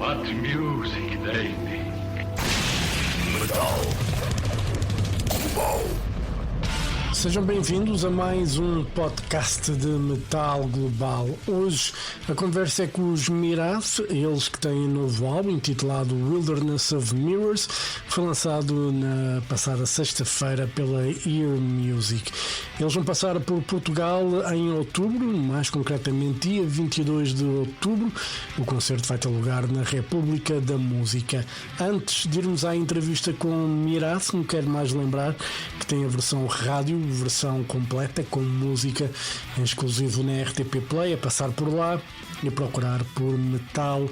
What music they make. Metal. Sejam bem-vindos a mais um podcast de Metal Global. Hoje a conversa é com os Myrath, eles que têm um novo álbum intitulado Wilderness of Mirrors, que foi lançado na passada sexta-feira pela earMUSIC. Eles vão passar por Portugal em outubro, mais concretamente dia 22 de outubro. O concerto vai ter lugar na República da Música. Antes de irmos à entrevista com Myrath, me quero mais lembrar que tem a versão rádio, versão completa com música em exclusivo na RTP Play, a passar por lá e procurar por Metal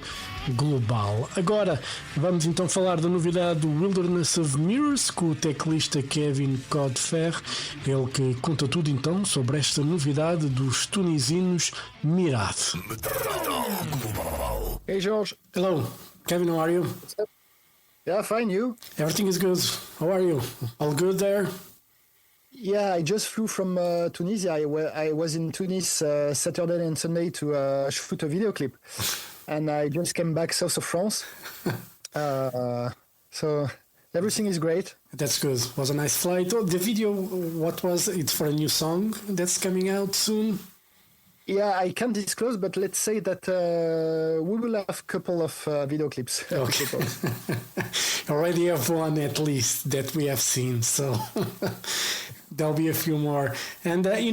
Global. Agora vamos então falar da novidade do Wilderness of Mirrors com o teclista Kevin Codfert, ele que conta tudo então sobre esta novidade dos tunisinos Myrath. Hey George. Hello, Kevin, how are you? Yeah, fine, you? Everything is good. How are you? All good there? Yeah, I just flew from Tunisia. I was in Tunis Saturday and Sunday to shoot a video clip. And I just came back south of France. So everything is great. That's good. It was a nice flight. Oh, the video, what was it for a new song that's coming out soon? Yeah, I can't disclose, but let's say that we will have a couple of video clips. Okay. Already have one at least that we have seen, so there'll be a few more. And, I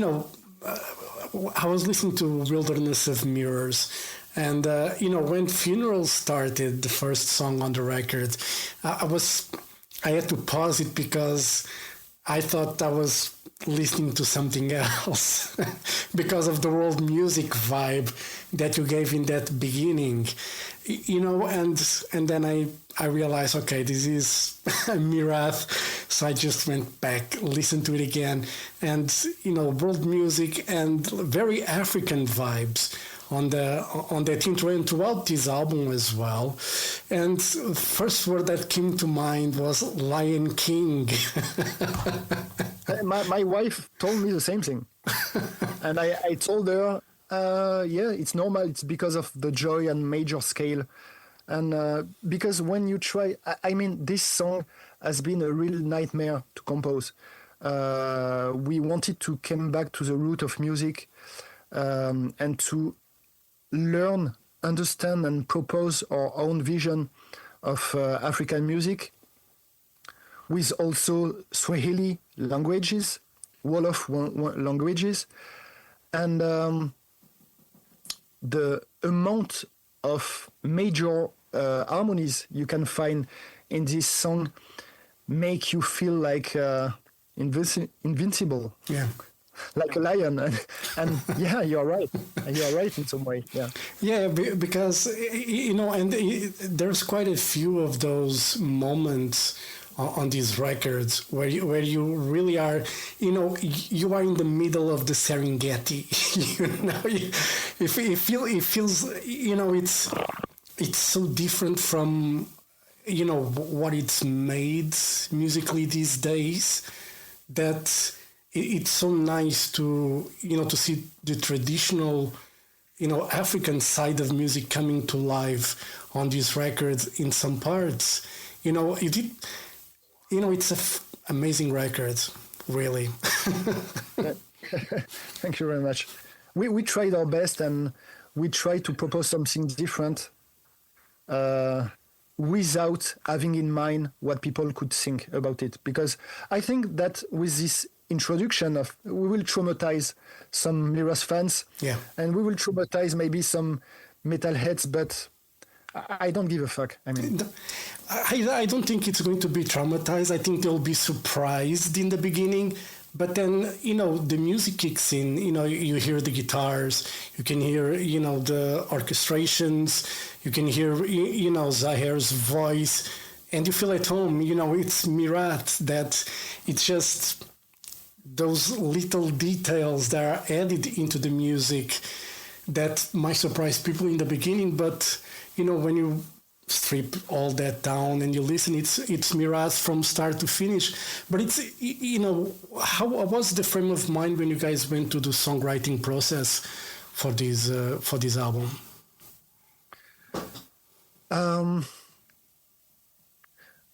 was listening to Wilderness of Mirrors, and, when Funeral started, the first song on the record, I had to pause it because I thought I was listening to something else because of the world music vibe that you gave in that beginning, and then I realized, okay, this is Myrath, so I just went back, listened to it again, and world music and very African vibes on that intro and throughout this album as well. And first word that came to mind was Lion King. My wife told me the same thing. And I told her, yeah, it's normal. It's because of the joy and major scale. And because when you try, this song has been a real nightmare to compose. We wanted to come back to the root of music and to learn, understand, and propose our own vision of African music with also Swahili languages, Wolof languages, and the amount of major harmonies you can find in this song make you feel like invincible. Yeah. Like a lion, and yeah, you're right. You're right in some way. Yeah, because there's quite a few of those moments on these records where you really are, you are in the middle of the Serengeti. It feels, it's so different from what it's made musically these days that. It's so nice to see the traditional African side of music coming to life on these records in some parts. It's an amazing record, really. Thank you very much. We tried our best and we tried to propose something different without having in mind what people could think about it, because I think that with this introduction we will traumatize some Myrath fans, and we will traumatize maybe some metalheads, but I don't give a fuck. I don't think it's going to be traumatized. I think they'll be surprised in the beginning, but then the music kicks in. You hear the guitars, you can hear the orchestrations, you can hear Zahir's voice, and you feel at home. It's Myrath. That it's just those little details that are added into the music that might surprise people in the beginning, but when you strip all that down and you listen, it's Myrath from start to finish. But it's how was the frame of mind when you guys went to the songwriting process for this album? Um,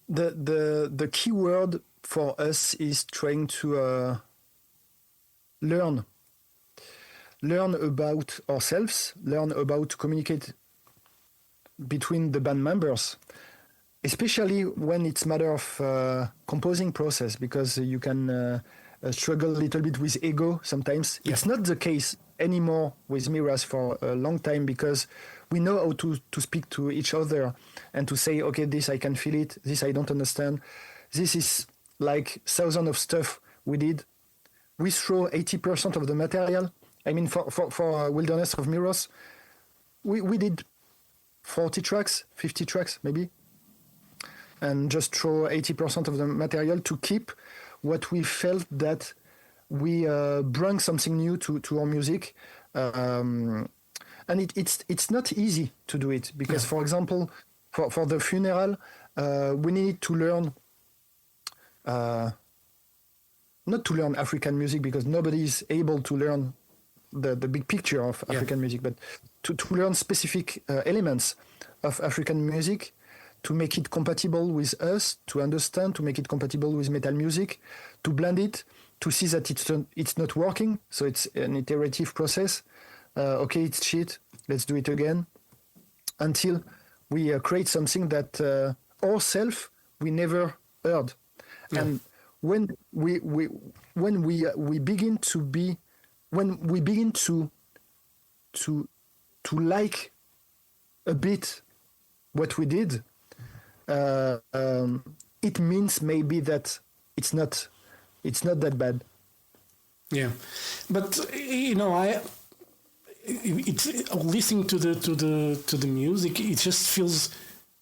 the key word for us is trying to learn about ourselves, learn about to communicate between the band members, especially when it's matter of composing process, because you can struggle a little bit with ego sometimes. Yeah. It's not the case anymore with Myrath for a long time, because we know how to speak to each other and to say, okay, this I can feel it, this I don't understand. This is like thousands of stuff we did. We throw 80% of the material. I mean, for Wilderness of Myrath, we did 40 tracks, 50 tracks maybe, and just throw 80% of the material to keep what we felt that we bring something new to our music. And it's not easy to do it, because, for example, for the funeral, we needed to learn, not to learn African music, because nobody is able to learn the big picture of African music, but to learn specific elements of African music, to make it compatible with us, to understand, to make it compatible with metal music, to blend it, to see that it's not working. So it's an iterative process. Okay, it's shit, let's do it again, until we create something that ourselves we never heard. Yeah. And when we begin to like a bit what we did, it means maybe that it's not that bad. Yeah, but it's listening to the music. It just feels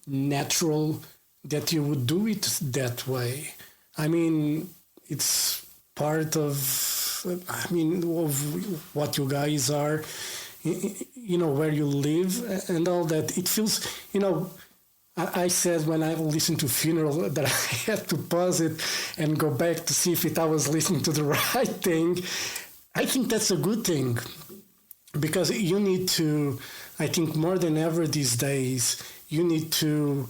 natural that you would do it that way. I mean, it's part of what you guys are, where you live and all that. It feels, I said when I listened to Funeral that I had to pause it and go back to see if I was listening to the right thing. I think that's a good thing, because you need to, I think more than ever these days, you need to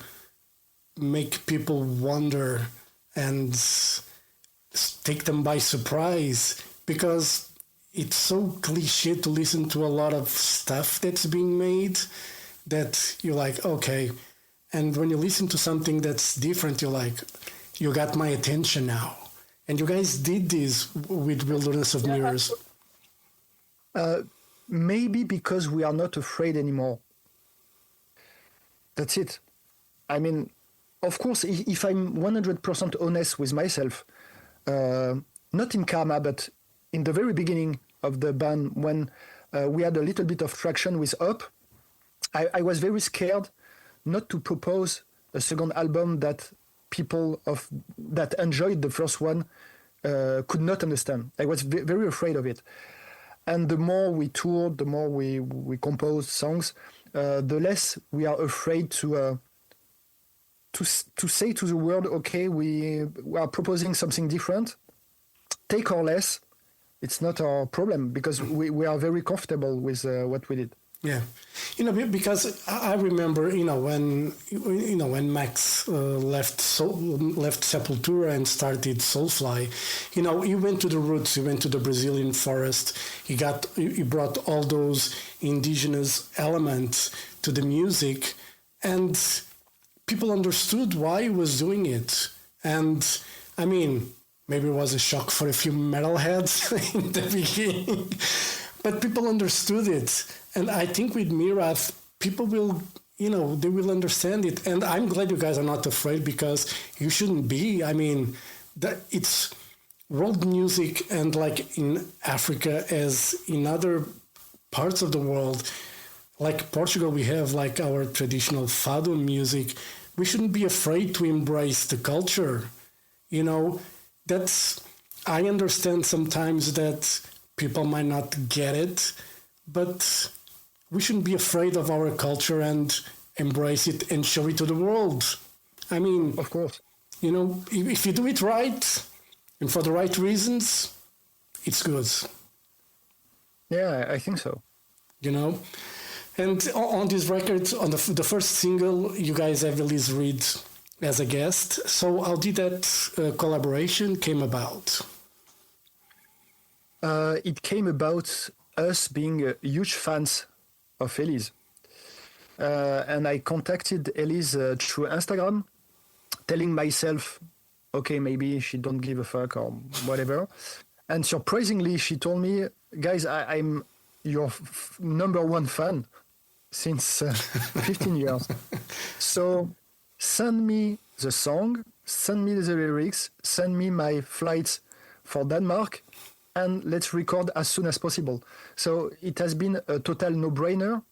make people wonder and take them by surprise, because it's so cliche to listen to a lot of stuff that's being made that you're like, okay. And when you listen to something that's different, you're like, you got my attention now. And you guys did this with Wilderness of Myrath. Maybe because we are not afraid anymore. That's it. I mean, of course, if I'm 100% honest with myself, not in Karma, but in the very beginning of the band, when we had a little bit of traction with Up, I was very scared not to propose a second album that people that enjoyed the first one could not understand. I was very afraid of it. And the more we toured, the more we composed songs, the less we are afraid to say to the world, okay, we are proposing something different, take or less. It's not our problem, because we are very comfortable with what we did. Yeah, because I remember, when Max left Sepultura and started Soulfly, he went to the roots. He went to the Brazilian forest. He brought all those indigenous elements to the music, and people understood why he was doing it. And I mean, maybe it was a shock for a few metalheads in the beginning, but people understood it. And I think with Myrath, people will, they will understand it. And I'm glad you guys are not afraid, because you shouldn't be. I mean, it's world music, and like in Africa, as in other parts of the world, like Portugal, we have like our traditional fado music. We shouldn't be afraid to embrace the culture. I understand sometimes that people might not get it, but we shouldn't be afraid of our culture and embrace it and show it to the world. I mean, of course, if you do it right and for the right reasons, it's good. Yeah, I think so. And on this record, on the first single, you guys have Elise Reed as a guest. So how did that collaboration came about? It came about us being huge fans of Elise. And I contacted Elise through Instagram, telling myself, okay, maybe she don't give a fuck or whatever. And surprisingly, she told me, guys, I'm your number one fan since 15 years. So send me the song, send me the lyrics, send me my flights for Denmark, and let's record as soon as possible. So it has been a total no-brainer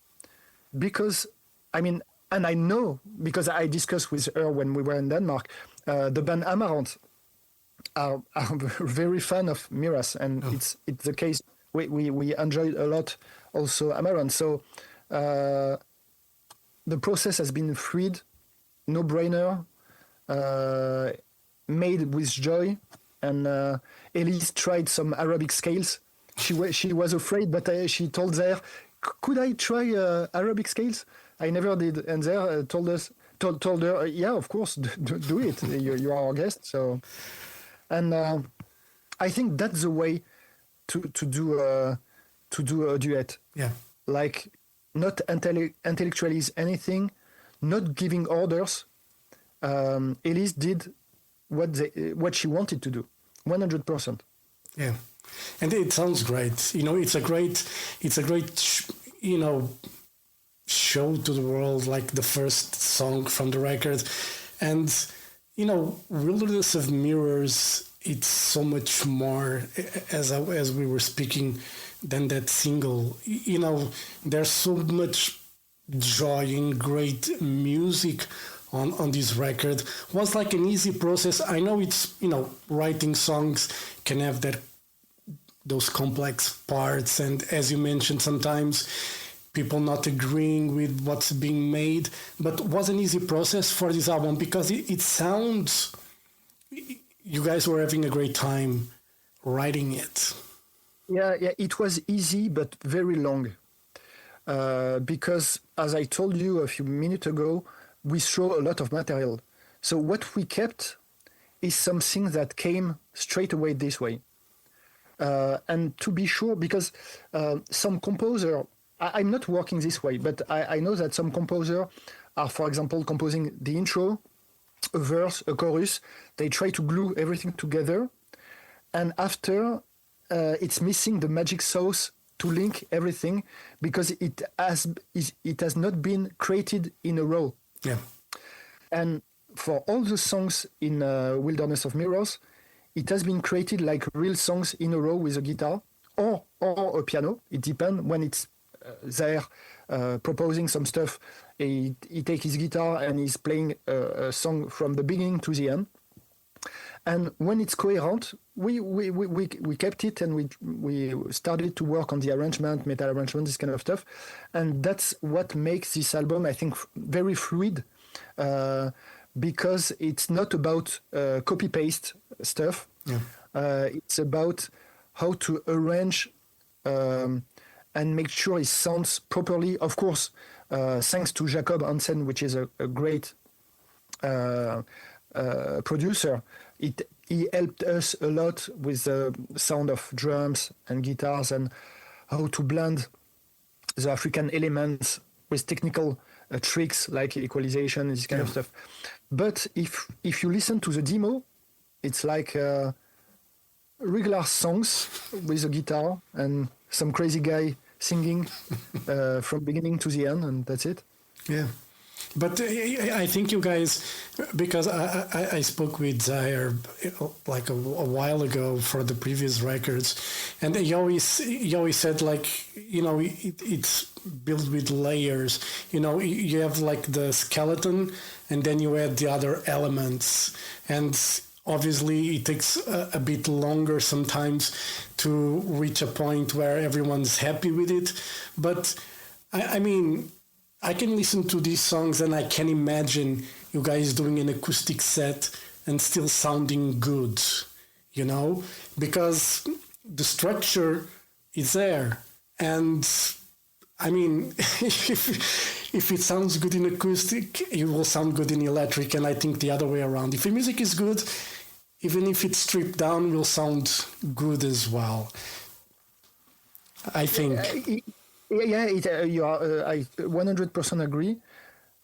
because, I mean, and I know, because I discussed with her when we were in Denmark, the band Amaranth are very fan of Myrath, and it's the case. We enjoyed a lot also Amaranth. So the process has been freed, no-brainer, made with joy. And Elise tried some Arabic scales. She was afraid, but she told Zaire, could I try Arabic scales? I never did. And Zaire told her, yeah, of course, do it. You are our guest. So, and I think that's the way to do a duet. Yeah. Like not intellectualize anything, not giving orders. Elise did what she wanted to do, 100%. Yeah, and it sounds great. You know, it's a great, you know, show to the world, like the first song from the record, and you know, Wilderness of Mirrors. It's so much more, as we were speaking, than that single. You know, there's so much joy and great music on this record. Was like an easy process. I know it's, you know, writing songs can have those complex parts, and as you mentioned, sometimes people not agreeing with what's being made, but it was an easy process for this album because it sounds, you guys were having a great time writing it. Yeah, it was easy but very long because, as I told you a few minutes ago, we throw a lot of material. So what we kept is something that came straight away this way. And to be sure, because some composer, I'm not working this way, but I know that some composer are, for example, composing the intro, a verse, a chorus. They try to glue everything together. And after, it's missing the magic sauce to link everything because it has not been created in a row. Yeah. And for all the songs in Wilderness of Mirrors, it has been created like real songs in a row with a guitar or a piano. It depends when it's there proposing some stuff. He takes his guitar and he's playing a song from the beginning to the end. And when it's coherent, we kept it and we started to work on the arrangement, metal arrangement, this kind of stuff. And that's what makes this album, I think, very fluid because it's not about copy-paste stuff. Yeah. It's about how to arrange and make sure it sounds properly. Of course, thanks to Jacob Hansen, which is a great producer, he helped us a lot with the sound of drums and guitars and how to blend the African elements with technical tricks like equalization and this kind of stuff. But if you listen to the demo, it's like regular songs with a guitar and some crazy guy singing from beginning to the end, and that's it. Yeah. But I think you guys, because I spoke with Zaire like a while ago for the previous records, and he always said, like, you know, it's built with layers. You know, you have like the skeleton, and then you add the other elements, and obviously it takes a bit longer sometimes to reach a point where everyone's happy with it. But I mean, I can listen to these songs and I can imagine you guys doing an acoustic set and still sounding good, you know, because the structure is there. And I mean, if it sounds good in acoustic, it will sound good in electric, and I think the other way around. If the music is good, even if it's stripped down, will sound good as well. I think. I 100% agree.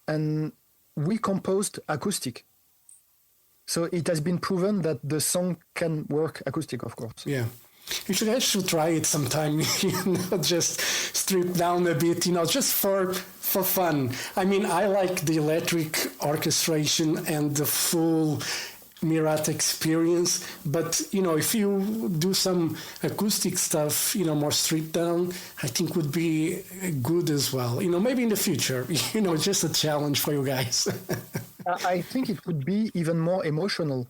And we composed acoustic. So it has been proven that the song can work acoustic, of course. Yeah. You should try it sometime, just strip down a bit, just for fun. I mean, I like the electric orchestration and the full Myrath experience, but, if you do some acoustic stuff, more stripped down, I think would be good as well. Maybe in the future, just a challenge for you guys. I think it would be even more emotional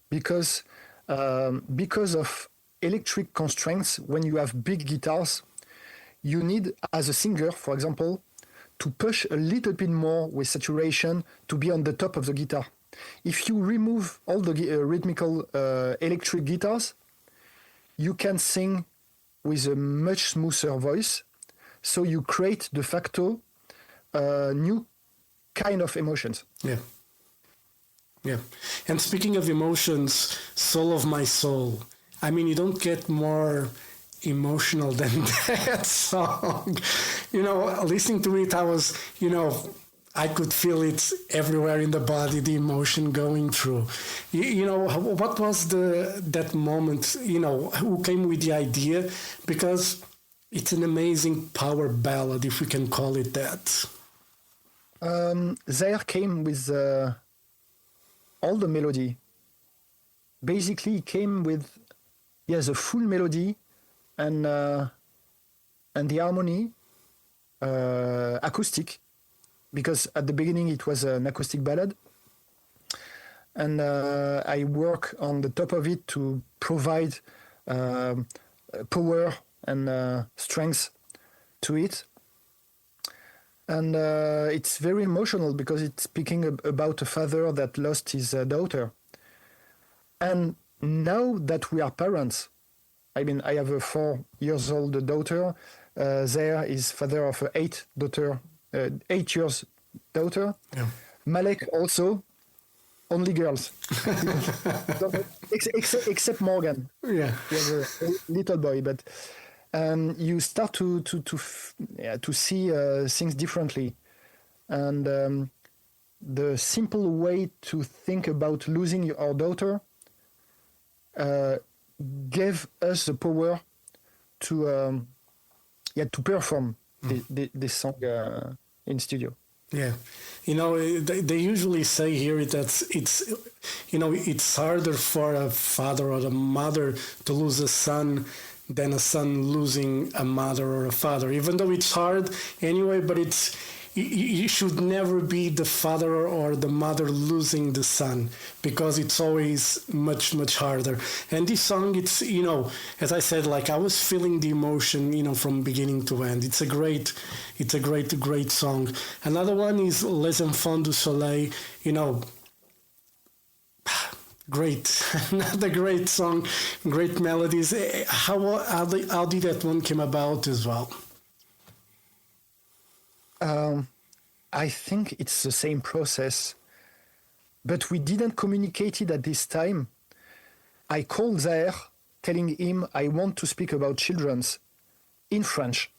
because of electric constraints. When you have big guitars, you need, as a singer, for example, to push a little bit more with saturation to be on the top of the guitar. If you remove all the rhythmical electric guitars, you can sing with a much smoother voice. So you create de facto new kind of emotions. Yeah. Yeah. And speaking of emotions, Soul of My Soul. I mean, you don't get more emotional than that song. Listening to it, I was, I could feel it everywhere in the body, the emotion going through. What was that moment, who came with the idea? Because it's an amazing power ballad, if we can call it that. Zaire came with all the melody. Basically, he came with the full melody and the harmony, acoustic, because at the beginning it was an acoustic ballad, and I work on the top of it to provide power and strength to it. And it's very emotional because it's speaking about a father that lost his daughter. And now that we are parents, I mean, I have a 4-year-old daughter. Zaire is father of an 8 years daughter. Yeah. Malek also, only girls, except Morgan. Yeah, he has a little boy, but you start to see things differently, and the simple way to think about losing our daughter gave us the power to perform this song in studio. Yeah, they usually say here that it's harder for a father or a mother to lose a son than a son losing a mother or a father, even though it's hard anyway, but you should never be the father or the mother losing the son, because it's always much, much harder. And this song, it's, as I said, like I was feeling the emotion, from beginning to end. It's a great song. Another one is Les Enfants du Soleil, great, another great song, great melodies. How did that one came about as well? I think it's the same process, but we didn't communicate it at this time. I called Zaire, telling him I want to speak about children's in French.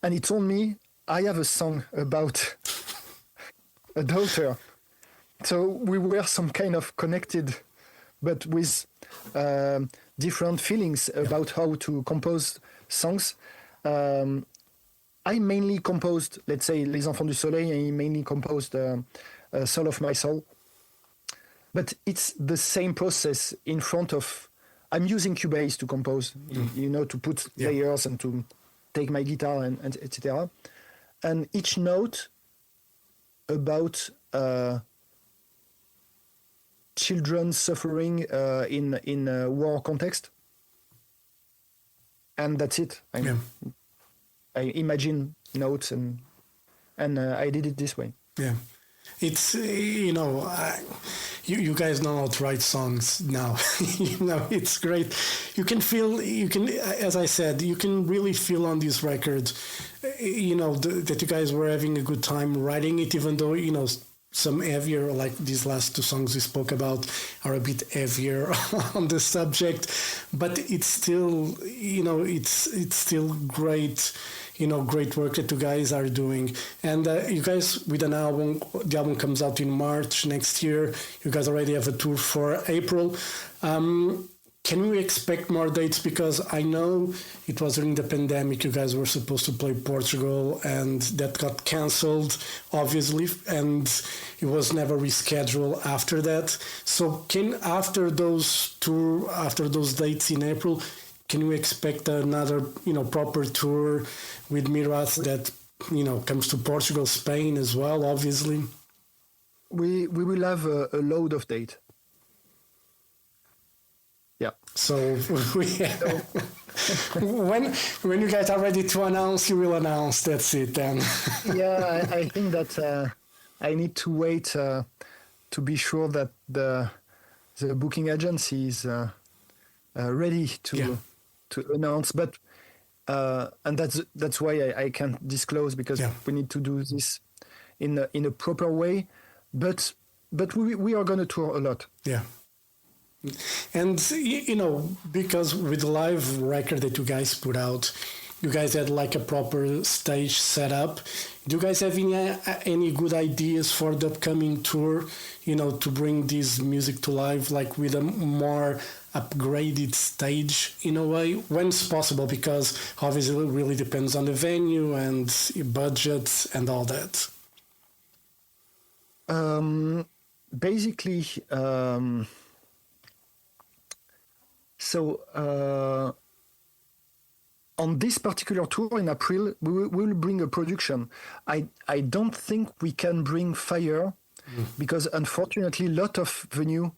And he told me, I have a song about a daughter. So we were some kind of connected, but with different feelings about how to compose songs. I mainly composed, let's say, Les Enfants du Soleil, and he mainly composed Soul of My Soul. But it's the same process in front of... I'm using Cubase to compose, to put layers and to take my guitar and etc. And each note about children suffering in a war context. And that's it. I imagine notes and I did it this way. Yeah. It's you guys know how to write songs now. It's great. You can feel, as I said, you can really feel on this record, that you guys were having a good time writing it, even though some heavier, like these last two songs we spoke about, are a bit heavier on the subject, but it's still, it's still great. Great work that you guys are doing. And you guys, with an album, the album comes out in March next year. You guys already have a tour for April. Can we expect more dates? Because I know it was during the pandemic, you guys were supposed to play Portugal, and that got cancelled, obviously, and it was never rescheduled after that. So after those dates in April, can we expect another, proper tour with Myrath that, comes to Portugal, Spain as well, obviously? We will have a load of date. Yeah. So when you guys are ready to announce, you will announce. That's it then. Yeah, I think that I need to wait to be sure that the booking agency is ready to announce. But and that's why I can't disclose, because we need to do this in a proper way. But we are going to tour a lot. Yeah. And, because with the live record that you guys put out, you guys had like a proper stage set up. Do you guys have any good ideas for the upcoming tour, to bring this music to life, like with a more upgraded stage in a way, when it's possible? Because obviously it really depends on the venue and budgets and all that. Basically, so on this particular tour in April, we will bring a production. I don't think we can bring fire, because unfortunately, a lot of venue,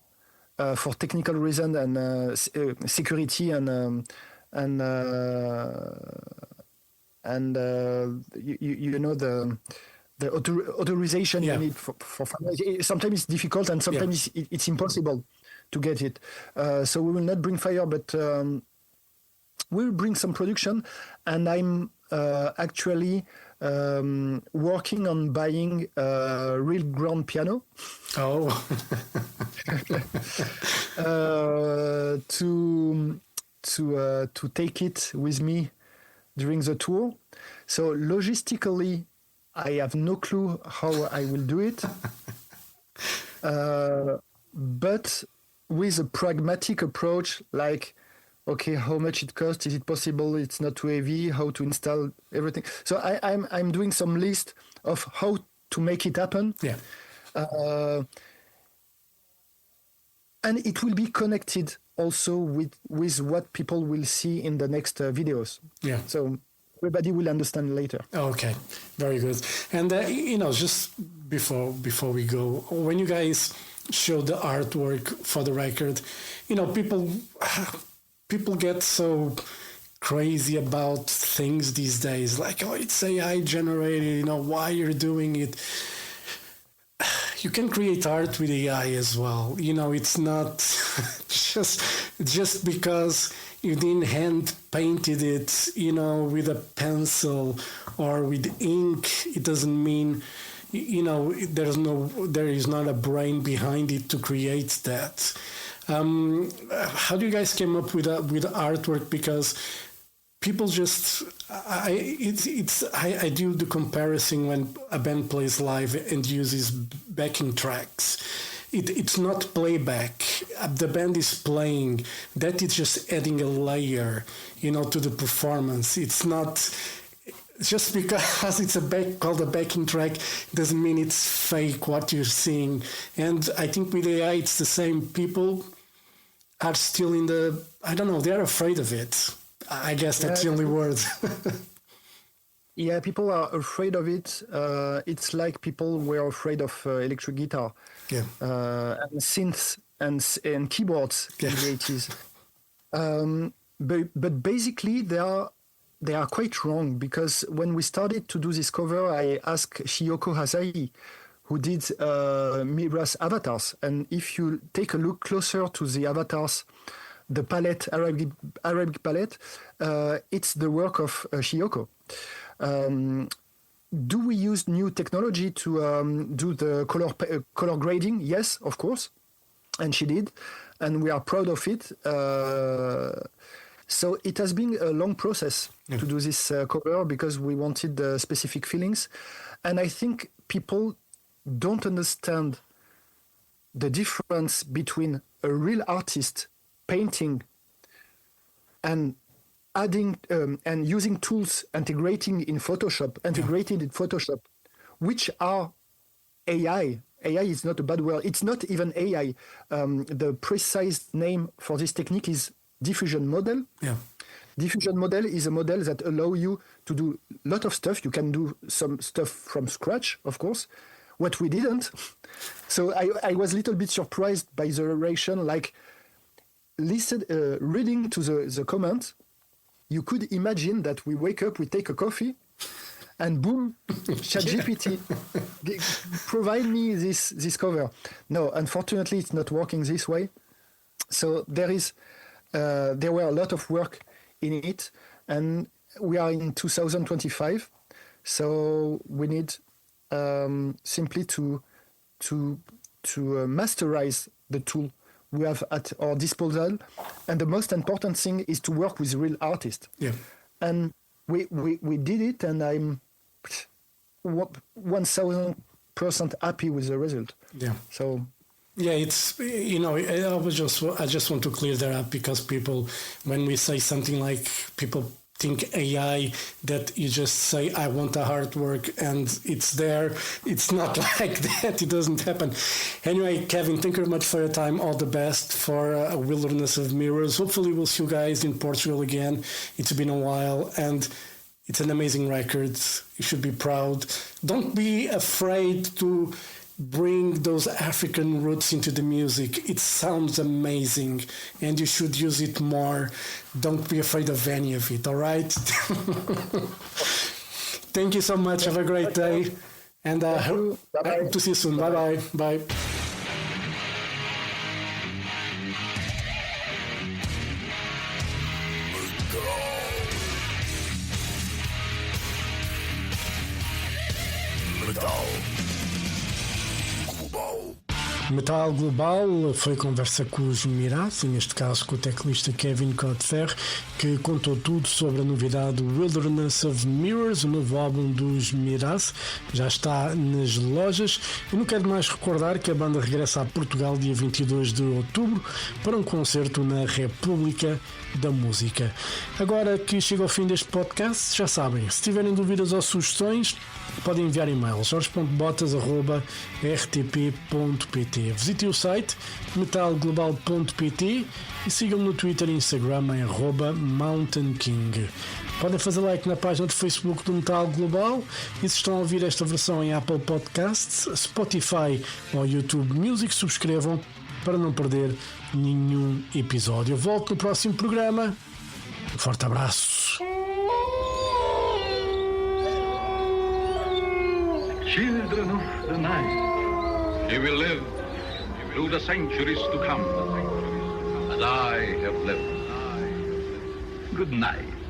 for technical reason and security and the authorization you need for fire. Sometimes it's difficult, and sometimes it's impossible to get it. So we will not bring fire, but we'll bring some production, and I'm actually working on buying a real grand piano. Oh. To take it with me during the tour. So logistically, I have no clue how I will do it. But with a pragmatic approach, like, okay, how much it costs? Is it possible? It's not too heavy. How to install everything? So I'm doing some list of how to make it happen. Yeah. And it will be connected also with what people will see in the next videos. Yeah. So everybody will understand later. Okay, very good. And just before we go, when you guys show the artwork for the record, people get so crazy about things these days, like, oh, it's AI generated, why you're doing it. You can create art with AI as well. It's not just because you didn't hand painted it, with a pencil or with ink. It doesn't mean, there is not a brain behind it to create that. How do you guys came up with artwork? Because people just, I do the comparison when a band plays live and uses backing tracks. It's not playback. The band is playing. That is just adding a layer, to the performance. It's not just because it's called a backing track doesn't mean it's fake what you're seeing. And I think with AI, it's the same. People are still they're afraid of it. I guess that's the only word. Yeah, people are afraid of it. It's like people were afraid of electric guitar, and synths and keyboards in the 80s. But basically, they are quite wrong, because when we started to do this cover, I asked Shiyoko Hasai, who did Myrath avatars. And if you take a look closer to the avatars, the palette, Arabic palette, it's the work of Shiyoko. Do we use new technology to do the color grading? Yes, of course. And she did. And we are proud of it. So it has been a long process to do this cover because we wanted specific feelings. And I think people don't understand the difference between a real artist painting and adding and using tools integrated in Photoshop, which are AI. AI is not a bad word. It's not even AI. The precise name for this technique is diffusion model. Yeah. Diffusion model is a model that allows you to do a lot of stuff. You can do some stuff from scratch, of course. What we didn't. So I was a little bit surprised by the narration, like reading to the comment. You could imagine that we wake up, we take a coffee, and boom, ChatGPT provide me this cover. No, unfortunately, it's not working this way. So there were a lot of work in it, and we are in 2025. So we need simply to masterize the tool we have at our disposal, and the most important thing is to work with real artists. Yeah, and we did it, and I'm 1000% happy with the result. Yeah. So. Yeah, it's, I just want to clear that up because people, when we say something like people think AI, that you just say, I want a artwork and it's there. It's not like that. It doesn't happen. Anyway, Kevin, thank you very much for your time. All the best for A Wilderness of Mirrors. Hopefully we'll see you guys in Portugal again. It's been a while and it's an amazing record. You should be proud. Don't be afraid to bring those African roots into the music. It sounds amazing and you should use it more. Don't be afraid of any of it, all right? Thank you so much. Have a great day. And hope to see you soon. Bye-bye. Bye. Metal Global foi conversa com os Myrath, neste caso com o teclista Kevin Codfert, que contou tudo sobre a novidade Wilderness of Mirrors, o novo álbum dos Myrath, já está nas lojas. E não quero mais recordar que a banda regressa a Portugal dia 22 de outubro para um concerto na República da Música. Agora que chega ao fim deste podcast, já sabem, se tiverem dúvidas ou sugestões, podem enviar e-mail jorge.botas@rtp.pt. Visitem o site metalglobal.pt e sigam-me no Twitter e Instagram em @mountainking. Podem fazer like na página do Facebook do Metal Global e se estão a ouvir esta versão em Apple Podcasts, Spotify ou YouTube Music, subscrevam para não perder nenhum episódio. Eu volto no próximo programa. Um forte abraço. Children of the night, you will live through the centuries to come, as I have lived. Good night.